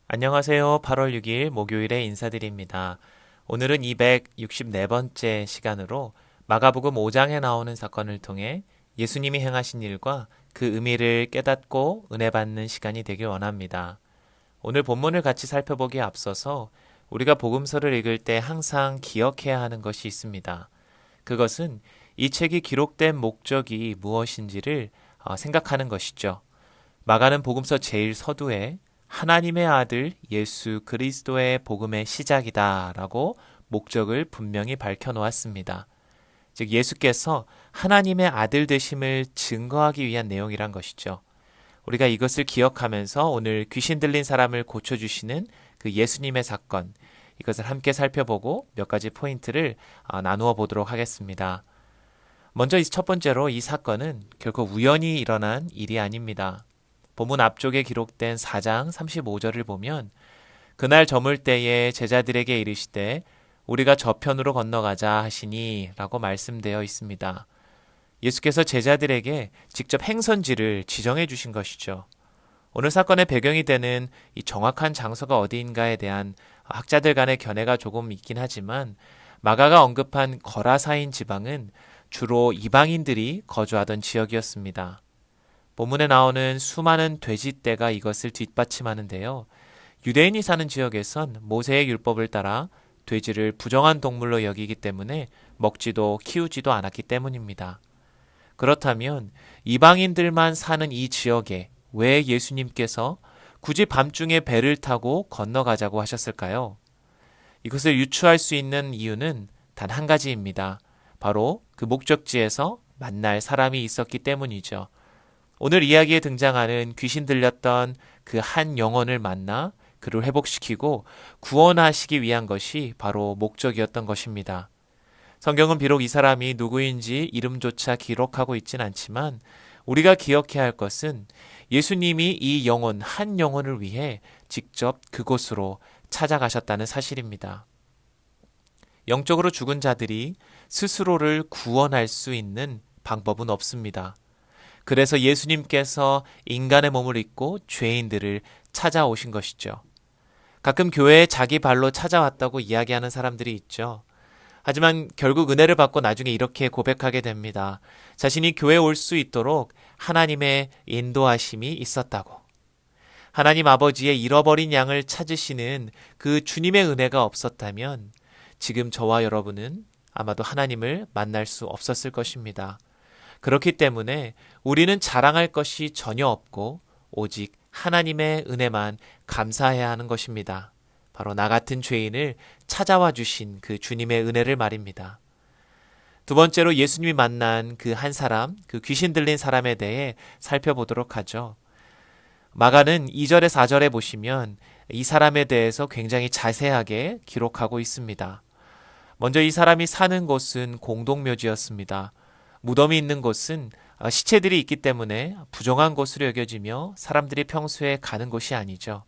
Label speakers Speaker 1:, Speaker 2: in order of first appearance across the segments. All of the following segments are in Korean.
Speaker 1: 안녕하세요. 8월 6일 목요일에 인사드립니다. 오늘은 264번째 시간으로 마가복음 5장에 나오는 사건을 통해 예수님이 행하신 일과 그 의미를 깨닫고 은혜 받는 시간이 되길 원합니다. 오늘 본문을 같이 살펴보기에 앞서서 우리가 복음서를 읽을 때 항상 기억해야 하는 것이 있습니다. 그것은 이 책이 기록된 목적이 무엇인지를 생각하는 것이죠. 마가는 복음서 제일 서두에 하나님의 아들 예수 그리스도의 복음의 시작이다 라고 목적을 분명히 밝혀놓았습니다. 즉 예수께서 하나님의 아들 되심을 증거하기 위한 내용이란 것이죠. 우리가 이것을 기억하면서 오늘 귀신 들린 사람을 고쳐주시는 그 예수님의 사건, 이것을 함께 살펴보고 몇 가지 포인트를 나누어 보도록 하겠습니다. 먼저 첫 번째로 이 사건은 결코 우연히 일어난 일이 아닙니다. 본문 앞쪽에 기록된 4장 35절을 보면 그날 저물 때에 제자들에게 이르시되 우리가 저편으로 건너가자 하시니 라고 말씀되어 있습니다. 예수께서 제자들에게 직접 행선지를 지정해 주신 것이죠. 오늘 사건의 배경이 되는 이 정확한 장소가 어디인가에 대한 학자들 간의 견해가 조금 있긴 하지만 마가가 언급한 거라사인 지방은 주로 이방인들이 거주하던 지역이었습니다. 본문에 나오는 수많은 돼지떼가 이것을 뒷받침하는데요. 유대인이 사는 지역에선 모세의 율법을 따라 돼지를 부정한 동물로 여기기 때문에 먹지도 키우지도 않았기 때문입니다. 그렇다면 이방인들만 사는 이 지역에 왜 예수님께서 굳이 밤중에 배를 타고 건너가자고 하셨을까요? 이것을 유추할 수 있는 이유는 단 한 가지입니다. 바로 그 목적지에서 만날 사람이 있었기 때문이죠. 오늘 이야기에 등장하는 귀신 들렸던 그 한 영혼을 만나 그를 회복시키고 구원하시기 위한 것이 바로 목적이었던 것입니다. 성경은 비록 이 사람이 누구인지 이름조차 기록하고 있진 않지만 우리가 기억해야 할 것은 예수님이 이 영혼 한 영혼을 위해 직접 그곳으로 찾아가셨다는 사실입니다. 영적으로 죽은 자들이 스스로를 구원할 수 있는 방법은 없습니다. 그래서 예수님께서 인간의 몸을 입고 죄인들을 찾아오신 것이죠. 가끔 교회에 자기 발로 찾아왔다고 이야기하는 사람들이 있죠. 하지만 결국 은혜를 받고 나중에 이렇게 고백하게 됩니다. 자신이 교회에 올 수 있도록 하나님의 인도하심이 있었다고. 하나님 아버지의 잃어버린 양을 찾으시는 그 주님의 은혜가 없었다면 지금 저와 여러분은 아마도 하나님을 만날 수 없었을 것입니다. 그렇기 때문에 우리는 자랑할 것이 전혀 없고 오직 하나님의 은혜만 감사해야 하는 것입니다. 바로 나 같은 죄인을 찾아와 주신 그 주님의 은혜를 말입니다. 두 번째로 예수님이 만난 그 한 사람, 그 귀신 들린 사람에 대해 살펴보도록 하죠. 마가는 2절에 4절에 보시면 이 사람에 대해서 굉장히 자세하게 기록하고 있습니다. 먼저 이 사람이 사는 곳은 공동묘지였습니다. 무덤이 있는 곳은 시체들이 있기 때문에 부정한 곳으로 여겨지며 사람들이 평소에 가는 곳이 아니죠.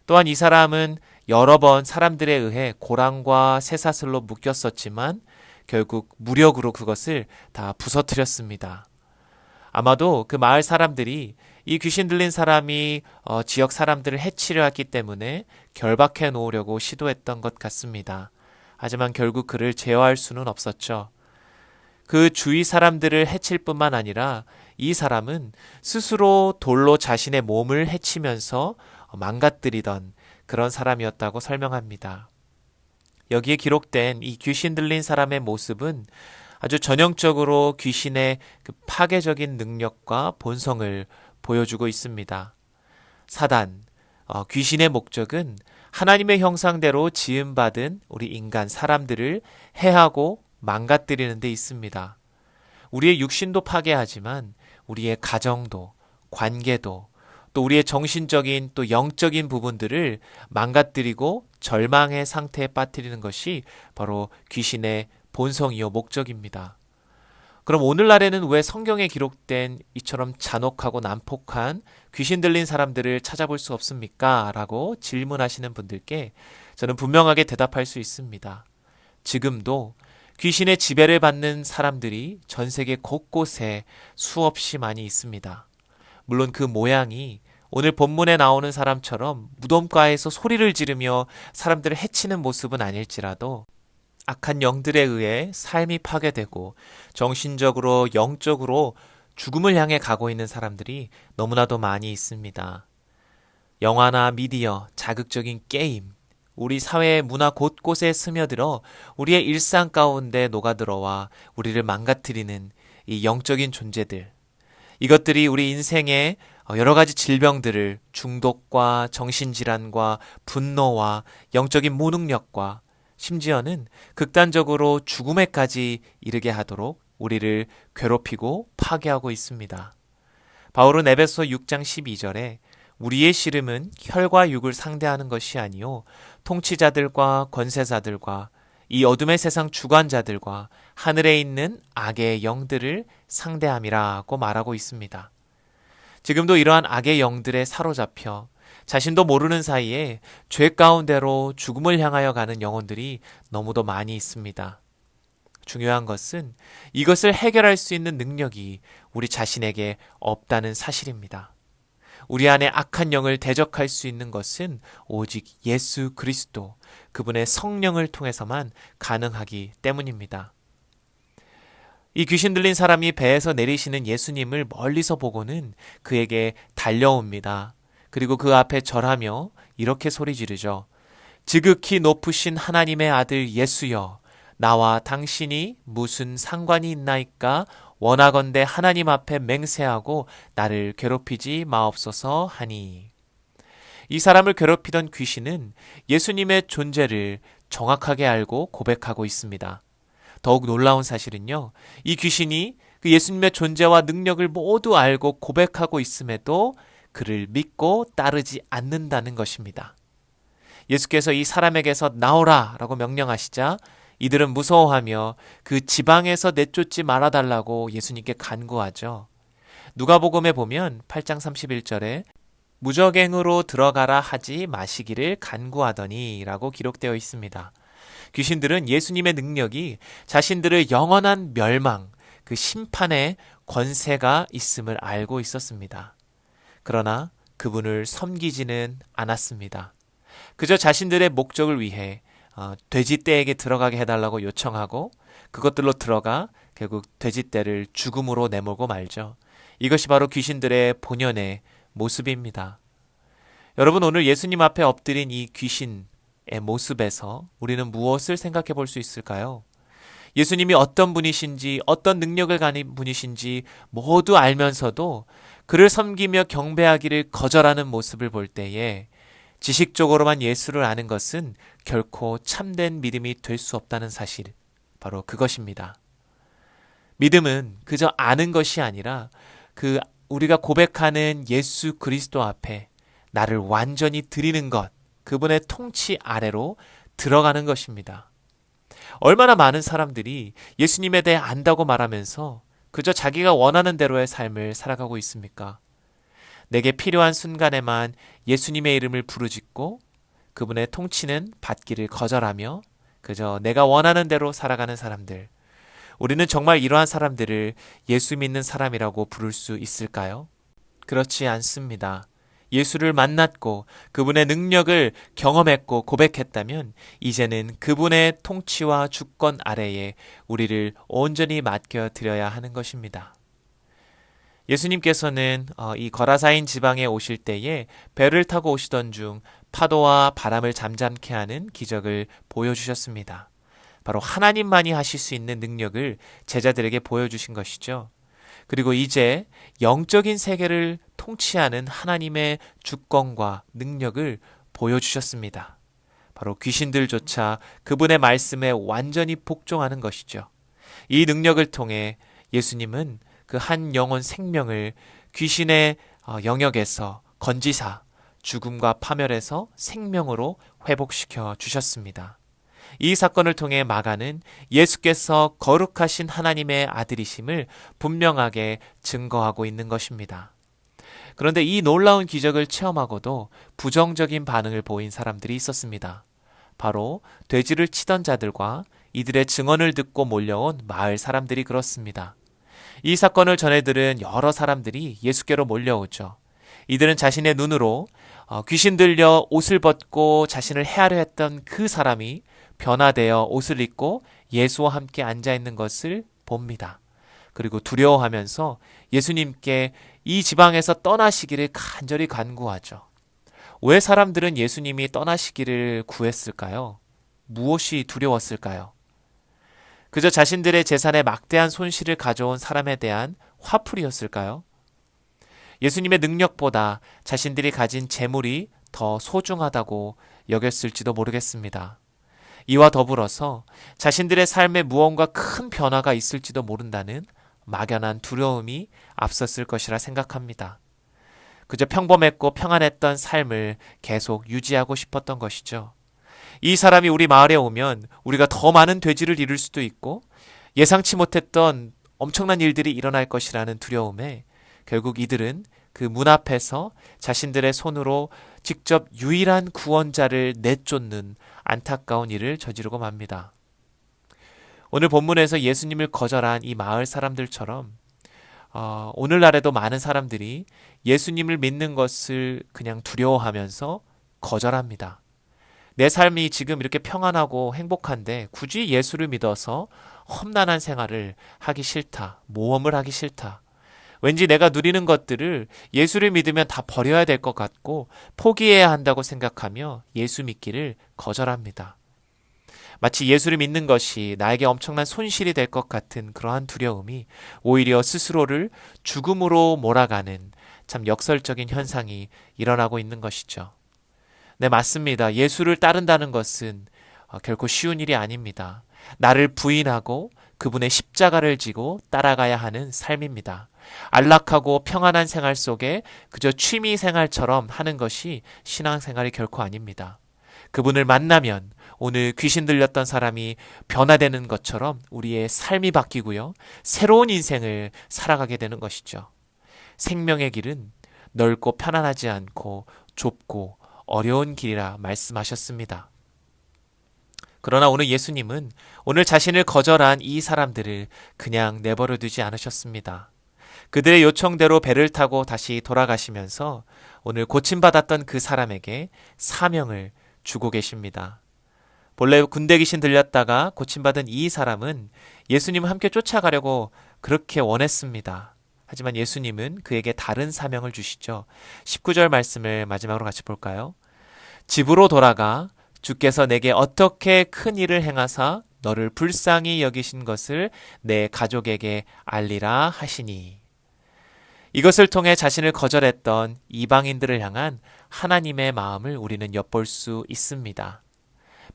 Speaker 1: 또한 이 사람은 여러 번 사람들에 의해 고랑과 쇠사슬로 묶였었지만 결국 무력으로 그것을 다 부서뜨렸습니다. 아마도 그 마을 사람들이 이 귀신 들린 사람이 지역 사람들을 해치려 했기 때문에 결박해 놓으려고 시도했던 것 같습니다. 하지만 결국 그를 제어할 수는 없었죠. 그 주위 사람들을 해칠 뿐만 아니라 이 사람은 스스로 돌로 자신의 몸을 해치면서 망가뜨리던 그런 사람이었다고 설명합니다. 여기에 기록된 이 귀신 들린 사람의 모습은 아주 전형적으로 귀신의 그 파괴적인 능력과 본성을 보여주고 있습니다. 사단, 귀신의 목적은 하나님의 형상대로 지음받은 우리 인간 사람들을 해하고 망가뜨리는 데 있습니다. 우리의 육신도 파괴하지만 우리의 가정도, 관계도, 또 우리의 정신적인 또 영적인 부분들을 망가뜨리고 절망의 상태에 빠뜨리는 것이 바로 귀신의 본성이요 목적입니다. 그럼 오늘날에는 왜 성경에 기록된 이처럼 잔혹하고 난폭한 귀신 들린 사람들을 찾아볼 수 없습니까? 라고 질문하시는 분들께 저는 분명하게 대답할 수 있습니다. 지금도 귀신의 지배를 받는 사람들이 전 세계 곳곳에 수없이 많이 있습니다. 물론 그 모양이 오늘 본문에 나오는 사람처럼 무덤가에서 소리를 지르며 사람들을 해치는 모습은 아닐지라도 악한 영들에 의해 삶이 파괴되고 정신적으로 영적으로 죽음을 향해 가고 있는 사람들이 너무나도 많이 있습니다. 영화나 미디어, 자극적인 게임, 우리 사회의 문화 곳곳에 스며들어 우리의 일상 가운데 녹아들어와 우리를 망가뜨리는 이 영적인 존재들, 이것들이 우리 인생의 여러 가지 질병들을 중독과 정신질환과 분노와 영적인 무능력과 심지어는 극단적으로 죽음에까지 이르게 하도록 우리를 괴롭히고 파괴하고 있습니다. 바울은 에베소 6장 12절에 우리의 씨름은 혈과 육을 상대하는 것이 아니요 통치자들과 권세자들과 이 어둠의 세상 주관자들과 하늘에 있는 악의 영들을 상대함이라고 말하고 있습니다. 지금도 이러한 악의 영들에 사로잡혀 자신도 모르는 사이에 죄 가운데로 죽음을 향하여 가는 영혼들이 너무도 많이 있습니다. 중요한 것은 이것을 해결할 수 있는 능력이 우리 자신에게 없다는 사실입니다. 우리 안에 악한 영을 대적할 수 있는 것은 오직 예수 그리스도, 그분의 성령을 통해서만 가능하기 때문입니다. 이 귀신 들린 사람이 배에서 내리시는 예수님을 멀리서 보고는 그에게 달려옵니다. 그리고 그 앞에 절하며 이렇게 소리 지르죠. 지극히 높으신 하나님의 아들 예수여, 나와 당신이 무슨 상관이 있나이까? 원하건대 하나님 앞에 맹세하고 나를 괴롭히지 마옵소서 하니. 이 사람을 괴롭히던 귀신은 예수님의 존재를 정확하게 알고 고백하고 있습니다. 더욱 놀라운 사실은요, 이 귀신이 그 예수님의 존재와 능력을 모두 알고 고백하고 있음에도 그를 믿고 따르지 않는다는 것입니다. 예수께서 이 사람에게서 나오라 라고 명령하시자 이들은 무서워하며 그 지방에서 내쫓지 말아달라고 예수님께 간구하죠. 누가복음에 보면 8장 31절에 무적행으로 들어가라 하지 마시기를 간구하더니 라고 기록되어 있습니다. 귀신들은 예수님의 능력이 자신들의 영원한 멸망, 그 심판의 권세가 있음을 알고 있었습니다. 그러나 그분을 섬기지는 않았습니다. 그저 자신들의 목적을 위해 돼지떼에게 들어가게 해달라고 요청하고 그것들로 들어가 결국 돼지떼를 죽음으로 내몰고 말죠. 이것이 바로 귀신들의 본연의 모습입니다. 여러분, 오늘 예수님 앞에 엎드린 이 귀신의 모습에서 우리는 무엇을 생각해 볼 수 있을까요? 예수님이 어떤 분이신지, 어떤 능력을 가진 분이신지 모두 알면서도 그를 섬기며 경배하기를 거절하는 모습을 볼 때에 지식적으로만 예수를 아는 것은 결코 참된 믿음이 될 수 없다는 사실, 바로 그것입니다. 믿음은 그저 아는 것이 아니라 우리가 고백하는 예수 그리스도 앞에 나를 완전히 드리는 것, 그분의 통치 아래로 들어가는 것입니다. 얼마나 많은 사람들이 예수님에 대해 안다고 말하면서 그저 자기가 원하는 대로의 삶을 살아가고 있습니까? 내게 필요한 순간에만 예수님의 이름을 부르짖고 그분의 통치는 받기를 거절하며 그저 내가 원하는 대로 살아가는 사람들. 우리는 정말 이러한 사람들을 예수 믿는 사람이라고 부를 수 있을까요? 그렇지 않습니다. 예수를 만났고 그분의 능력을 경험했고 고백했다면 이제는 그분의 통치와 주권 아래에 우리를 온전히 맡겨드려야 하는 것입니다. 예수님께서는 이 거라사인 지방에 오실 때에 배를 타고 오시던 중 파도와 바람을 잠잠케 하는 기적을 보여주셨습니다. 바로 하나님만이 하실 수 있는 능력을 제자들에게 보여주신 것이죠. 그리고 이제 영적인 세계를 통치하는 하나님의 주권과 능력을 보여주셨습니다. 바로 귀신들조차 그분의 말씀에 완전히 복종하는 것이죠. 이 능력을 통해 예수님은 그 한 영혼 생명을 귀신의 영역에서 건지사 죽음과 파멸에서 생명으로 회복시켜 주셨습니다. 이 사건을 통해 마가는 예수께서 거룩하신 하나님의 아들이심을 분명하게 증거하고 있는 것입니다. 그런데 이 놀라운 기적을 체험하고도 부정적인 반응을 보인 사람들이 있었습니다. 바로 돼지를 치던 자들과 이들의 증언을 듣고 몰려온 마을 사람들이 그렇습니다. 이 사건을 전해 들은 여러 사람들이 예수께로 몰려오죠. 이들은 자신의 눈으로 귀신 들려 옷을 벗고 자신을 해하려 했던 그 사람이 변화되어 옷을 입고 예수와 함께 앉아 있는 것을 봅니다. 그리고 두려워하면서 예수님께 이 지방에서 떠나시기를 간절히 간구하죠. 왜 사람들은 예수님이 떠나시기를 구했을까요? 무엇이 두려웠을까요? 그저 자신들의 재산에 막대한 손실을 가져온 사람에 대한 화풀이였을까요? 예수님의 능력보다 자신들이 가진 재물이 더 소중하다고 여겼을지도 모르겠습니다. 이와 더불어서 자신들의 삶에 무언가 큰 변화가 있을지도 모른다는 막연한 두려움이 앞섰을 것이라 생각합니다. 그저 평범했고 평안했던 삶을 계속 유지하고 싶었던 것이죠. 이 사람이 우리 마을에 오면 우리가 더 많은 돼지를 이룰 수도 있고 예상치 못했던 엄청난 일들이 일어날 것이라는 두려움에 결국 이들은 그 문 앞에서 자신들의 손으로 직접 유일한 구원자를 내쫓는 안타까운 일을 저지르고 맙니다. 오늘 본문에서 예수님을 거절한 이 마을 사람들처럼 오늘날에도 많은 사람들이 예수님을 믿는 것을 그냥 두려워하면서 거절합니다. 내 삶이 지금 이렇게 평안하고 행복한데 굳이 예수를 믿어서 험난한 생활을 하기 싫다, 모험을 하기 싫다. 왠지 내가 누리는 것들을 예수를 믿으면 다 버려야 될 것 같고 포기해야 한다고 생각하며 예수 믿기를 거절합니다. 마치 예수를 믿는 것이 나에게 엄청난 손실이 될 것 같은 그러한 두려움이 오히려 스스로를 죽음으로 몰아가는 참 역설적인 현상이 일어나고 있는 것이죠. 네, 맞습니다. 예수를 따른다는 것은 결코 쉬운 일이 아닙니다. 나를 부인하고 그분의 십자가를 지고 따라가야 하는 삶입니다. 안락하고 평안한 생활 속에 그저 취미 생활처럼 하는 것이 신앙생활이 결코 아닙니다. 그분을 만나면 오늘 귀신 들렸던 사람이 변화되는 것처럼 우리의 삶이 바뀌고요. 새로운 인생을 살아가게 되는 것이죠. 생명의 길은 넓고 편안하지 않고 좁고 어려운 길이라 말씀하셨습니다. 그러나 오늘 예수님은 오늘 자신을 거절한 이 사람들을 그냥 내버려 두지 않으셨습니다. 그들의 요청대로 배를 타고 다시 돌아가시면서 오늘 고침받았던 그 사람에게 사명을 주고 계십니다. 본래 군대 귀신 들렸다가 고침받은 이 사람은 예수님을 함께 쫓아가려고 그렇게 원했습니다. 하지만 예수님은 그에게 다른 사명을 주시죠. 19절 말씀을 마지막으로 같이 볼까요? 집으로 돌아가 주께서 내게 어떻게 큰 일을 행하사 너를 불쌍히 여기신 것을 내 가족에게 알리라 하시니. 이것을 통해 자신을 거절했던 이방인들을 향한 하나님의 마음을 우리는 엿볼 수 있습니다.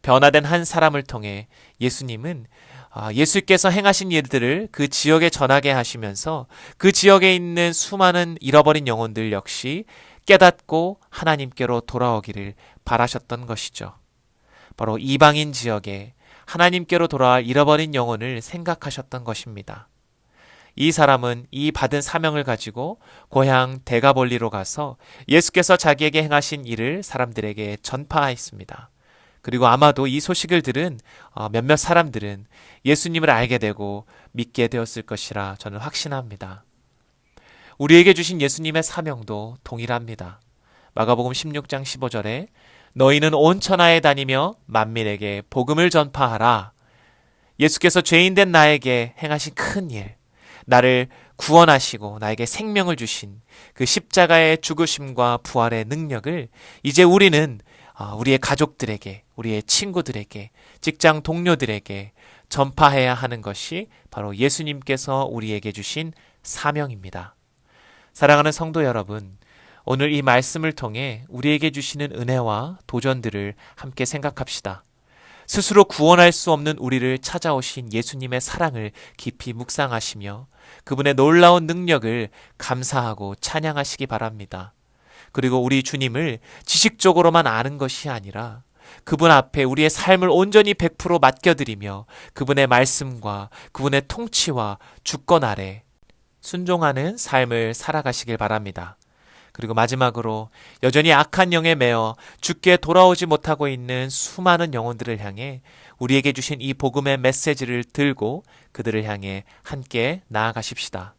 Speaker 1: 변화된 한 사람을 통해 예수님은 예수께서 행하신 일들을 그 지역에 전하게 하시면서 그 지역에 있는 수많은 잃어버린 영혼들 역시 깨닫고 하나님께로 돌아오기를 바라셨던 것이죠. 바로 이방인 지역에 하나님께로 돌아올 잃어버린 영혼을 생각하셨던 것입니다. 이 사람은 이 받은 사명을 가지고 고향 데가볼리로 가서 예수께서 자기에게 행하신 일을 사람들에게 전파했습니다. 그리고 아마도 이 소식을 들은 몇몇 사람들은 예수님을 알게 되고 믿게 되었을 것이라 저는 확신합니다. 우리에게 주신 예수님의 사명도 동일합니다. 마가복음 16장 15절에 너희는 온 천하에 다니며 만민에게 복음을 전파하라. 예수께서 죄인된 나에게 행하신 큰 일, 나를 구원하시고 나에게 생명을 주신 그 십자가의 죽으심과 부활의 능력을 이제 우리는 우리의 가족들에게, 우리의 친구들에게, 직장 동료들에게 전파해야 하는 것이 바로 예수님께서 우리에게 주신 사명입니다. 사랑하는 성도 여러분, 오늘 이 말씀을 통해 우리에게 주시는 은혜와 도전들을 함께 생각합시다. 스스로 구원할 수 없는 우리를 찾아오신 예수님의 사랑을 깊이 묵상하시며 그분의 놀라운 능력을 감사하고 찬양하시기 바랍니다. 그리고 우리 주님을 지식적으로만 아는 것이 아니라 그분 앞에 우리의 삶을 온전히 100% 맡겨드리며 그분의 말씀과 그분의 통치와 주권 아래 순종하는 삶을 살아가시길 바랍니다. 그리고 마지막으로 여전히 악한 영에 매어 주께 돌아오지 못하고 있는 수많은 영혼들을 향해 우리에게 주신 이 복음의 메시지를 들고 그들을 향해 함께 나아가십시다.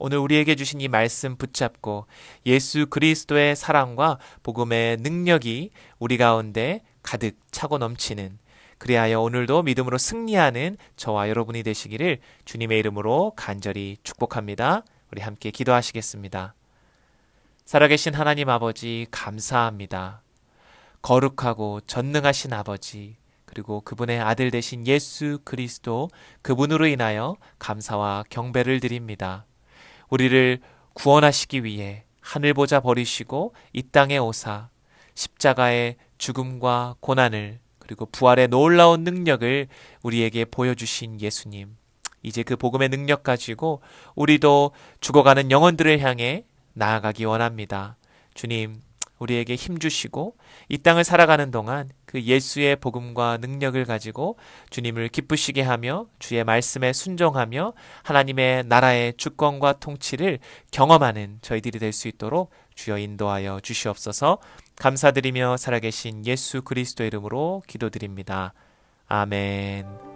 Speaker 1: 오늘 우리에게 주신 이 말씀 붙잡고 예수 그리스도의 사랑과 복음의 능력이 우리 가운데 가득 차고 넘치는, 그리하여 오늘도 믿음으로 승리하는 저와 여러분이 되시기를 주님의 이름으로 간절히 축복합니다. 우리 함께 기도하시겠습니다. 살아계신 하나님 아버지, 감사합니다. 거룩하고 전능하신 아버지, 그리고 그분의 아들 되신 예수 그리스도, 그분으로 인하여 감사와 경배를 드립니다. 우리를 구원하시기 위해 하늘 보좌 버리시고 이 땅에 오사 십자가의 죽음과 고난을, 그리고 부활의 놀라운 능력을 우리에게 보여주신 예수님, 이제 그 복음의 능력 가지고 우리도 죽어가는 영혼들을 향해 나아가기 원합니다. 주님, 우리에게 힘 주시고 이 땅을 살아가는 동안 그 예수의 복음과 능력을 가지고 주님을 기쁘시게 하며 주의 말씀에 순종하며 하나님의 나라의 주권과 통치를 경험하는 저희들이 될 수 있도록 주여 인도하여 주시옵소서. 감사드리며 살아계신 예수 그리스도 이름으로 기도드립니다. 아멘.